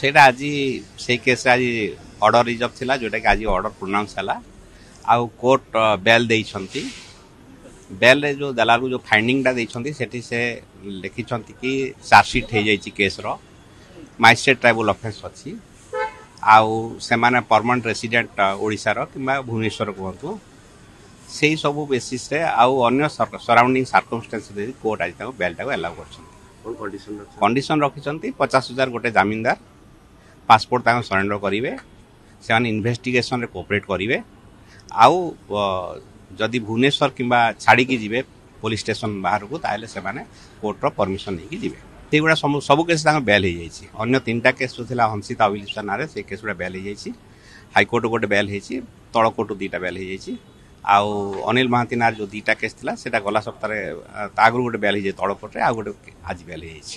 ସେଇଟା ଆଜି ସେଇ କେସ୍ରେ ଆଜି ଅର୍ଡର ରିଜର୍ଭ ଥିଲା ଯେଉଁଟାକି ଆଜି ଅର୍ଡର ପ୍ରୋନାଉନ୍ସ ହେଲା ଆଉ କୋର୍ଟ ବେଲ୍ ଦେଇଛନ୍ତି। ବେଲ୍ରେ ଯେଉଁ ଦେଲାରୁ ଯେଉଁ ଫାଇଣ୍ଡିଂଟା ଦେଇଛନ୍ତି ସେଠି ସେ ଲେଖିଛନ୍ତି କି ଚାର୍ଜସିଟ୍ ହେଇଯାଇଛି କେସ୍ର ମାଜିଷ୍ଟ୍ରେଟ୍ ଟ୍ରାଇବୁଲ ଅଫେନ୍ସ ଅଛି ଆଉ ସେମାନେ ପରମାନେଣ୍ଟ ରେସିଡେଣ୍ଟ ଓଡ଼ିଶାର କିମ୍ବା ଭୁବନେଶ୍ୱର କୁହନ୍ତୁ ସେଇ ସବୁ ବେସିସ୍ରେ ଆଉ ଅନ୍ୟ ସରାଉଣ୍ଡିଂ ସାର୍କମଷ୍ଟାନ୍ସରେ କୋର୍ଟ ଆଜି ତାଙ୍କୁ ବେଲ୍ଟାକୁ ଆଲାଉ କରିଛନ୍ତି। କଣ୍ଡିସନ ରଖିଛନ୍ତି 50,000 ଗୋଟେ ଜାମିନଦାର ପାସପୋର୍ଟ ତାଙ୍କୁ ସରେଣ୍ଡର କରିବେ ସେମାନେ ଇନଭେଷ୍ଟିଗେସନରେ କୋଅପରେଟ୍ କରିବେ ଆଉ ଯଦି ଭୁବନେଶ୍ୱର କିମ୍ବା ଛାଡ଼ିକି ଯିବେ ପୋଲିସ ଷ୍ଟେସନ ବାହାରକୁ ତାହେଲେ ସେମାନେ କୋର୍ଟର ପରମିଶନ ନେଇକି ଯିବେ। ସେଇଗୁଡ଼ା ସବୁ କେସ୍ ତାଙ୍କ ବେଲ୍ ହେଇଯାଇଛି। ଅନ୍ୟ 3ଟା କେସ୍ ଯେଉଁ ଥିଲା ହଂସିତା ଅଭିଲିପ୍ସା ନାଁରେ ସେଇ କେସ୍ ଗୁଡ଼ା ବେଲ୍ ହେଇଯାଇଛି। ହାଇକୋର୍ଟ ଗୋଟେ ବେଲ୍ ହେଇଛି, ତଳ କୋର୍ଟ 2ଟା ବେଲ୍ ହେଇଯାଇଛି ଆଉ ଅନିଲ ମହାନ୍ତି ନାଁରେ ଯେଉଁ 2ଟା କେସ୍ ଥିଲା ସେଇଟା ଗଲା ସପ୍ତାହରେ ତା ଆଗରୁ ଗୋଟେ ବେଲ୍ ହେଇଯାଇଛି ତଳ କୋର୍ଟରେ ଆଉ ଗୋଟେ ଆଜି ବେଲ୍ ହେଇଯାଇଛି।